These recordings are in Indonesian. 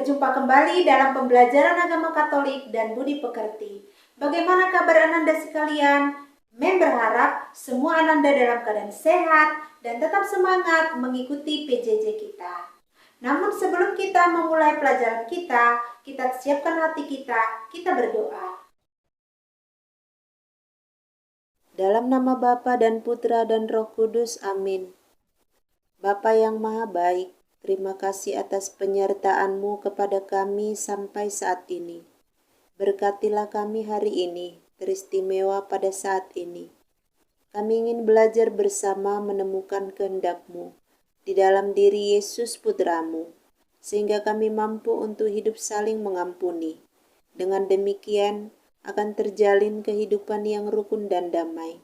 Berjumpa kembali dalam pembelajaran agama Katolik dan budi pekerti. Bagaimana kabar Ananda sekalian? Mem berharap semua Ananda dalam keadaan sehat dan tetap semangat mengikuti PJJ kita. Namun sebelum kita memulai pelajaran kita siapkan hati kita berdoa. Dalam nama Bapa dan Putra dan Roh Kudus, amin. Bapa yang maha baik, terima kasih atas penyertaan-Mu kepada kami sampai saat ini. Berkatilah kami hari ini, teristimewa pada saat ini. Kami ingin belajar bersama menemukan kehendak-Mu di dalam diri Yesus Putra-Mu, sehingga kami mampu untuk hidup saling mengampuni. Dengan demikian, akan terjalin kehidupan yang rukun dan damai.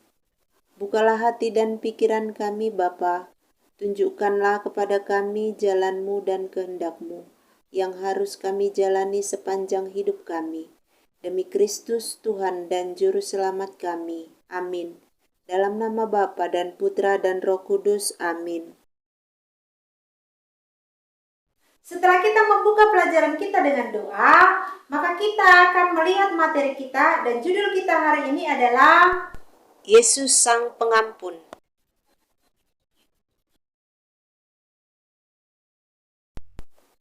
Bukalah hati dan pikiran kami, Bapa. Tunjukkanlah kepada kami jalan-Mu dan kehendak-Mu yang harus kami jalani sepanjang hidup kami. Demi Kristus Tuhan dan Juru Selamat kami. Amin. Dalam nama Bapa dan Putra dan Roh Kudus. Amin. Setelah kita membuka pelajaran kita dengan doa, maka kita akan melihat materi kita dan judul kita hari ini adalah Yesus Sang Pengampun.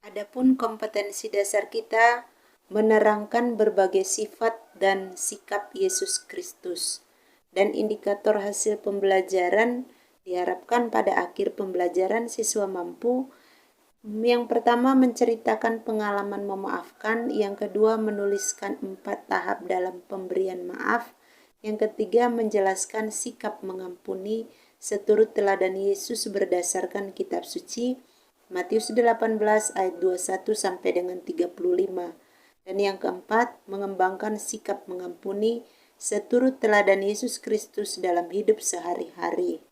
Adapun kompetensi dasar kita menerangkan berbagai sifat dan sikap Yesus Kristus. Dan indikator hasil pembelajaran diharapkan pada akhir pembelajaran siswa mampu yang pertama menceritakan pengalaman memaafkan, yang kedua menuliskan 4 tahap dalam pemberian maaf, yang ketiga menjelaskan sikap mengampuni seturut teladan Yesus berdasarkan kitab suci Matius 18 ayat 21 sampai dengan 35. Dan yang keempat, mengembangkan sikap mengampuni seturut teladan Yesus Kristus dalam hidup sehari-hari.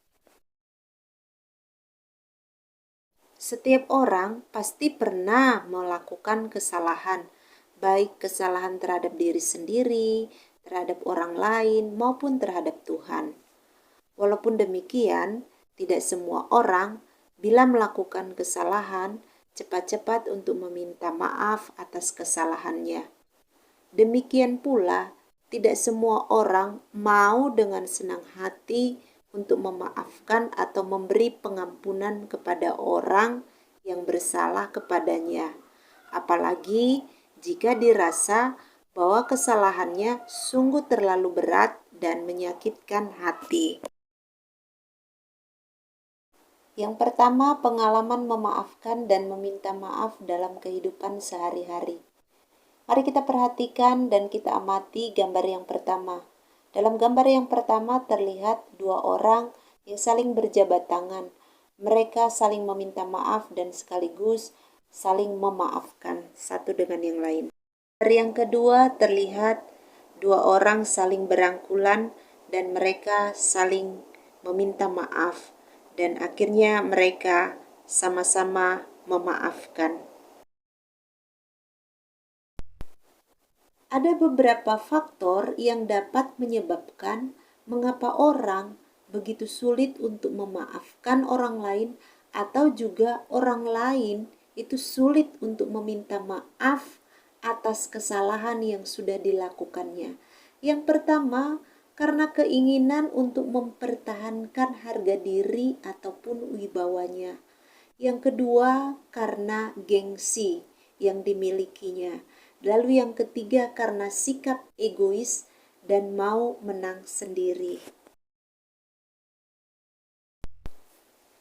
Setiap orang pasti pernah melakukan kesalahan, baik kesalahan terhadap diri sendiri, terhadap orang lain, maupun terhadap Tuhan. Walaupun demikian, tidak semua orang bila melakukan kesalahan, cepat-cepat untuk meminta maaf atas kesalahannya. Demikian pula, tidak semua orang mau dengan senang hati untuk memaafkan atau memberi pengampunan kepada orang yang bersalah kepadanya. Apalagi jika dirasa bahwa kesalahannya sungguh terlalu berat dan menyakitkan hati. Yang pertama, pengalaman memaafkan dan meminta maaf dalam kehidupan sehari-hari. Mari kita perhatikan dan kita amati gambar yang pertama. Dalam gambar yang pertama terlihat 2 orang yang saling berjabat tangan. Mereka saling meminta maaf dan sekaligus saling memaafkan satu dengan yang lain. Gambar yang kedua terlihat 2 orang saling berangkulan dan mereka saling meminta maaf. Dan akhirnya mereka sama-sama memaafkan. Ada beberapa faktor yang dapat menyebabkan mengapa orang begitu sulit untuk memaafkan orang lain atau juga orang lain itu sulit untuk meminta maaf atas kesalahan yang sudah dilakukannya. Yang pertama, karena keinginan untuk mempertahankan harga diri ataupun wibawanya. Yang kedua, karena gengsi yang dimilikinya. Lalu yang ketiga, karena sikap egois dan mau menang sendiri.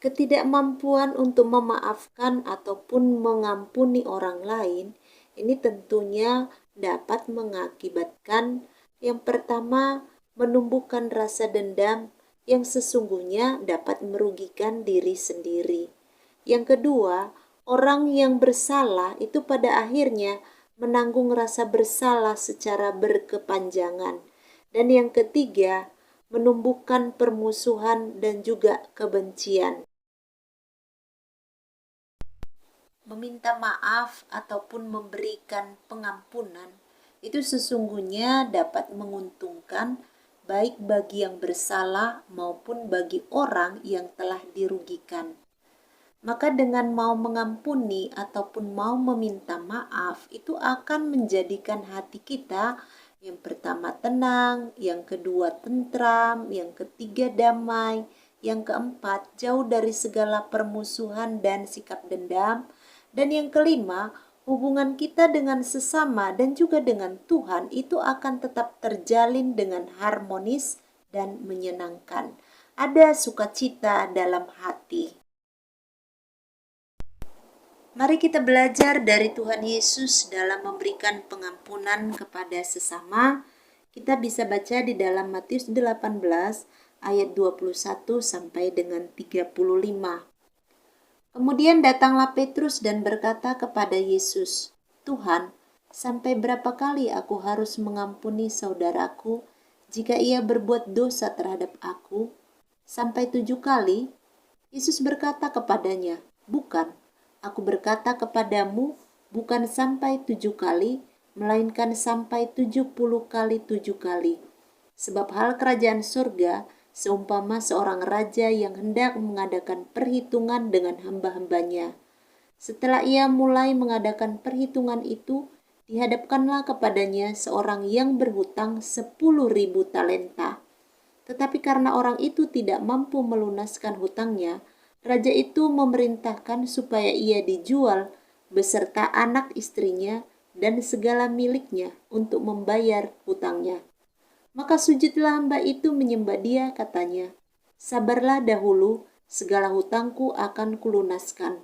Ketidakmampuan untuk memaafkan ataupun mengampuni orang lain, ini tentunya dapat mengakibatkan yang pertama, menumbuhkan rasa dendam yang sesungguhnya dapat merugikan diri sendiri. Yang kedua, orang yang bersalah itu pada akhirnya menanggung rasa bersalah secara berkepanjangan. Dan yang ketiga, menumbuhkan permusuhan dan juga kebencian. Meminta maaf ataupun memberikan pengampunan itu sesungguhnya dapat menguntungkan baik bagi yang bersalah maupun bagi orang yang telah dirugikan. Maka dengan mau mengampuni ataupun mau meminta maaf itu akan menjadikan hati kita yang pertama tenang, yang kedua tentram, yang ketiga damai, yang keempat jauh dari segala permusuhan dan sikap dendam, dan yang kelima hubungan kita dengan sesama dan juga dengan Tuhan itu akan tetap terjalin dengan harmonis dan menyenangkan. Ada sukacita dalam hati. Mari kita belajar dari Tuhan Yesus dalam memberikan pengampunan kepada sesama. Kita bisa baca di dalam Matius 18 ayat 21 sampai dengan 35. Kemudian datanglah Petrus dan berkata kepada Yesus, "Tuhan, sampai berapa kali aku harus mengampuni saudaraku jika ia berbuat dosa terhadap aku? Sampai 7 kali?" Yesus berkata kepadanya, "Bukan, aku berkata kepadamu, bukan sampai 7 kali, melainkan sampai 70 kali 7 kali. Sebab hal kerajaan surga seumpama seorang raja yang hendak mengadakan perhitungan dengan hamba-hambanya. Setelah ia mulai mengadakan perhitungan itu, dihadapkanlah kepadanya seorang yang berhutang 10.000 talenta. Tetapi karena orang itu tidak mampu melunaskan hutangnya, raja itu memerintahkan supaya ia dijual beserta anak istrinya dan segala miliknya untuk membayar hutangnya. Maka sujudlah hamba itu menyembah dia, katanya, "Sabarlah dahulu, segala hutangku akan kulunaskan."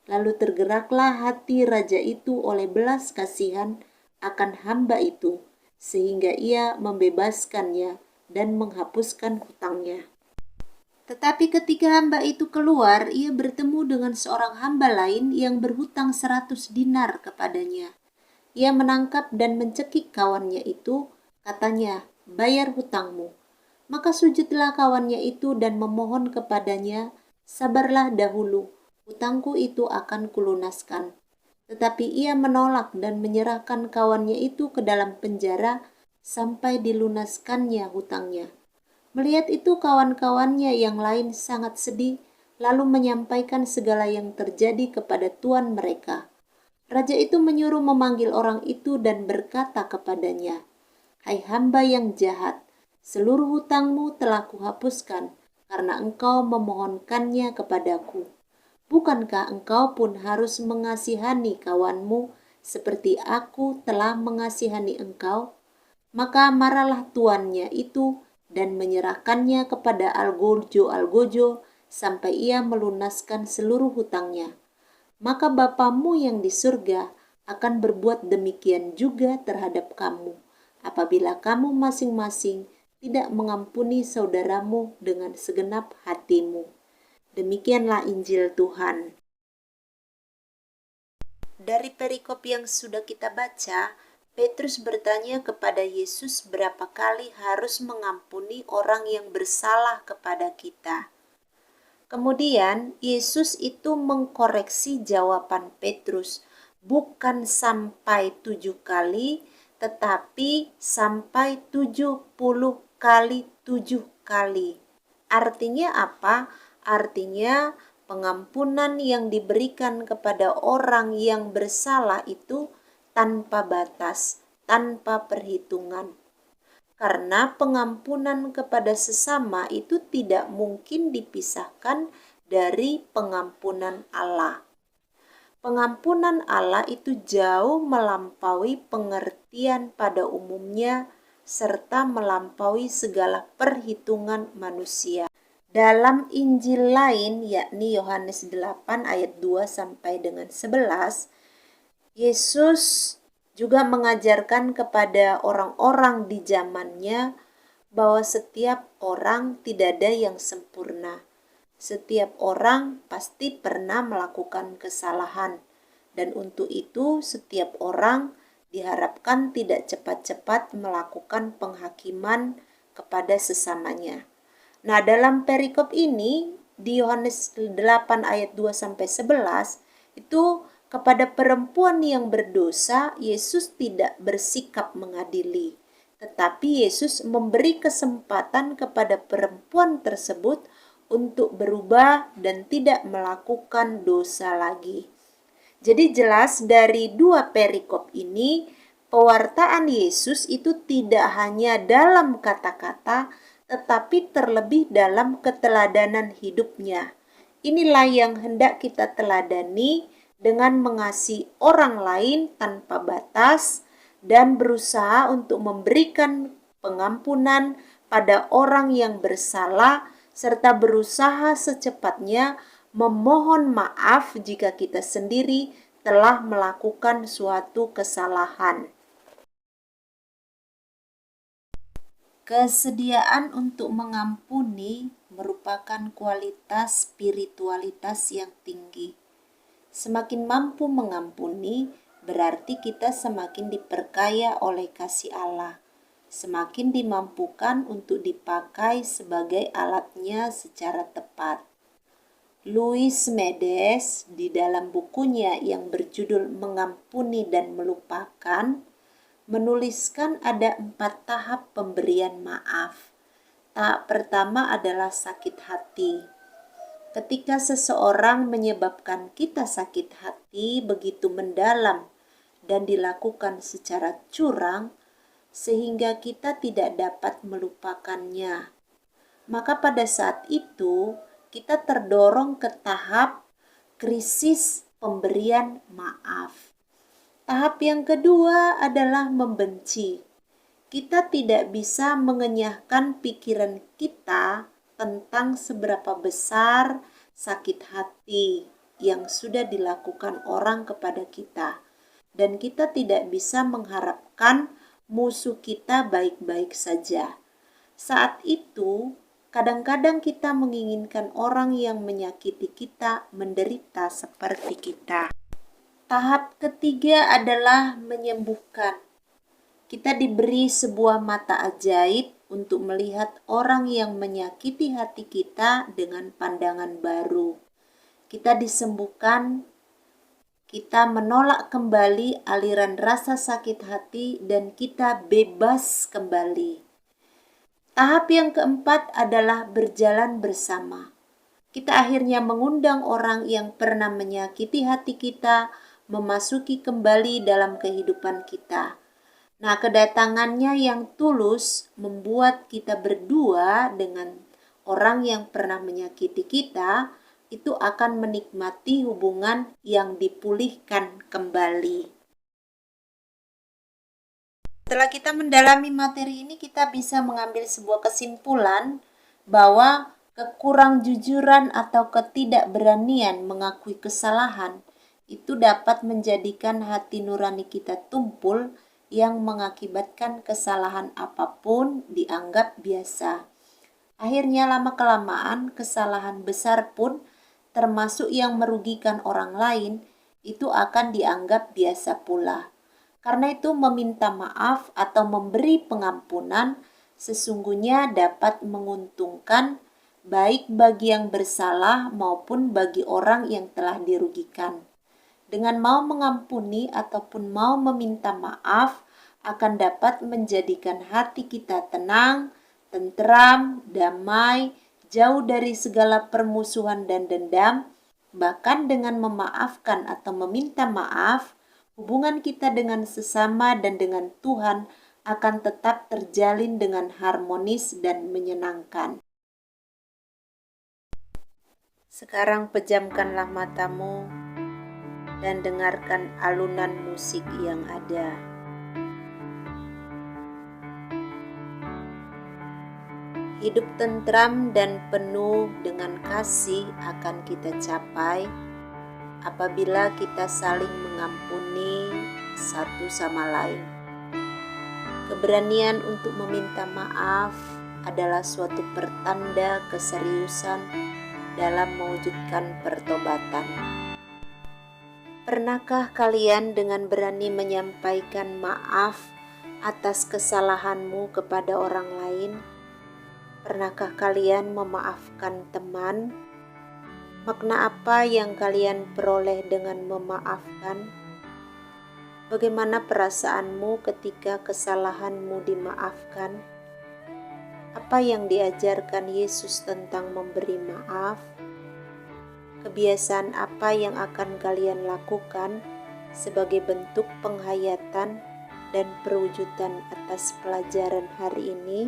Lalu tergeraklah hati raja itu oleh belas kasihan akan hamba itu, sehingga ia membebaskannya dan menghapuskan hutangnya. Tetapi ketika hamba itu keluar, ia bertemu dengan seorang hamba lain yang berhutang 100 dinar kepadanya. Ia menangkap dan mencekik kawannya itu, katanya, "Bayar hutangmu." Maka sujudlah kawannya itu dan memohon kepadanya, "Sabarlah dahulu, hutangku itu akan kulunaskan." Tetapi ia menolak dan menyerahkan kawannya itu ke dalam penjara sampai dilunaskannya hutangnya. Melihat itu kawan-kawannya yang lain sangat sedih, lalu menyampaikan segala yang terjadi kepada tuan mereka. Raja itu menyuruh memanggil orang itu dan berkata kepadanya, "Hai hamba yang jahat, seluruh hutangmu telah kuhapuskan karena engkau memohonkannya kepadaku. Bukankah engkau pun harus mengasihani kawanmu seperti aku telah mengasihani engkau?" Maka marahlah tuannya itu dan menyerahkannya kepada algojo-algojo sampai ia melunaskan seluruh hutangnya. Maka Bapamu yang di surga akan berbuat demikian juga terhadap kamu, apabila kamu masing-masing tidak mengampuni saudaramu dengan segenap hatimu. Demikianlah Injil Tuhan. Dari perikop yang sudah kita baca, Petrus bertanya kepada Yesus berapa kali harus mengampuni orang yang bersalah kepada kita. Kemudian Yesus itu mengkoreksi jawaban Petrus, bukan sampai 7 kali, tetapi sampai 70 kali 7 kali. Artinya apa? Artinya pengampunan yang diberikan kepada orang yang bersalah itu tanpa batas, tanpa perhitungan. Karena pengampunan kepada sesama itu tidak mungkin dipisahkan dari pengampunan Allah. Pengampunan Allah itu jauh melampaui pengertian pada umumnya serta melampaui segala perhitungan manusia. Dalam Injil lain yakni Yohanes 8 ayat 2 sampai dengan 11, Yesus juga mengajarkan kepada orang-orang di zamannya bahwa setiap orang tidak ada yang sempurna. Setiap orang pasti pernah melakukan kesalahan, dan untuk itu setiap orang diharapkan tidak cepat-cepat melakukan penghakiman kepada sesamanya. Nah, dalam perikop ini di Yohanes 8 ayat 2 sampai 11 itu kepada perempuan yang berdosa Yesus tidak bersikap mengadili, tetapi Yesus memberi kesempatan kepada perempuan tersebut untuk berubah dan tidak melakukan dosa lagi. Jadi jelas dari dua perikop ini, pewartaan Yesus itu tidak hanya dalam kata-kata, tetapi terlebih dalam keteladanan hidupnya. Inilah yang hendak kita teladani dengan mengasihi orang lain tanpa batas dan berusaha untuk memberikan pengampunan pada orang yang bersalah serta berusaha secepatnya memohon maaf jika kita sendiri telah melakukan suatu kesalahan. Kesediaan untuk mengampuni merupakan kualitas spiritualitas yang tinggi. Semakin mampu mengampuni, berarti kita semakin diperkaya oleh kasih Allah, semakin dimampukan untuk dipakai sebagai alatnya secara tepat. Louis Medes di dalam bukunya yang berjudul Mengampuni dan Melupakan menuliskan ada 4 tahap pemberian maaf. Tahap pertama adalah sakit hati. Ketika seseorang menyebabkan kita sakit hati begitu mendalam dan dilakukan secara curang sehingga kita tidak dapat melupakannya, maka pada saat itu kita terdorong ke tahap krisis pemberian maaf. Tahap yang kedua adalah membenci. Kita tidak bisa mengenyahkan pikiran kita tentang seberapa besar sakit hati yang sudah dilakukan orang kepada kita. Dan kita tidak bisa mengharapkan musuh kita baik-baik saja. Saat itu, kadang-kadang kita menginginkan orang yang menyakiti kita menderita seperti kita. Tahap ketiga adalah menyembuhkan. Kita diberi sebuah mata ajaib untuk melihat orang yang menyakiti hati kita dengan pandangan baru. Kita disembuhkan, kita menolak kembali aliran rasa sakit hati dan kita bebas kembali. Tahap yang keempat adalah berjalan bersama. Kita akhirnya mengundang orang yang pernah menyakiti hati kita memasuki kembali dalam kehidupan kita. Nah, kedatangannya yang tulus membuat kita berdua dengan orang yang pernah menyakiti kita itu akan menikmati hubungan yang dipulihkan kembali. Setelah kita mendalami materi ini, kita bisa mengambil sebuah kesimpulan bahwa kekurangjujuran atau ketidakberanian mengakui kesalahan itu dapat menjadikan hati nurani kita tumpul yang mengakibatkan kesalahan apapun dianggap biasa. Akhirnya lama-kelamaan kesalahan besar pun termasuk yang merugikan orang lain itu akan dianggap biasa pula. Karena itu meminta maaf atau memberi pengampunan sesungguhnya dapat menguntungkan baik bagi yang bersalah maupun bagi orang yang telah dirugikan. Dengan mau mengampuni ataupun mau meminta maaf akan dapat menjadikan hati kita tenang, tentram, damai, jauh dari segala permusuhan dan dendam. Bahkan dengan memaafkan atau meminta maaf, hubungan kita dengan sesama dan dengan Tuhan akan tetap terjalin dengan harmonis dan menyenangkan. Sekarang pejamkanlah matamu dan dengarkan alunan musik yang ada. Hidup tentram dan penuh dengan kasih akan kita capai apabila kita saling mengampuni satu sama lain. Keberanian untuk meminta maaf adalah suatu pertanda keseriusan dalam mewujudkan pertobatan. Pernahkah kalian dengan berani menyampaikan maaf atas kesalahanmu kepada orang lain? Pernahkah kalian memaafkan teman? Makna apa yang kalian peroleh dengan memaafkan? Bagaimana perasaanmu ketika kesalahanmu dimaafkan? Apa yang diajarkan Yesus tentang memberi maaf? Kebiasaan apa yang akan kalian lakukan sebagai bentuk penghayatan dan perwujudan atas pelajaran hari ini?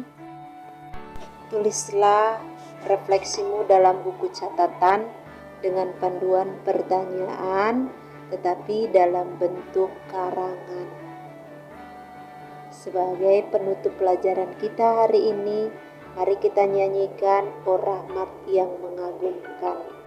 Tulislah refleksimu dalam buku catatan dengan panduan pertanyaan, tetapi dalam bentuk karangan. Sebagai penutup pelajaran kita hari ini, mari kita nyanyikan "O Rahmat yang Mengagumkan".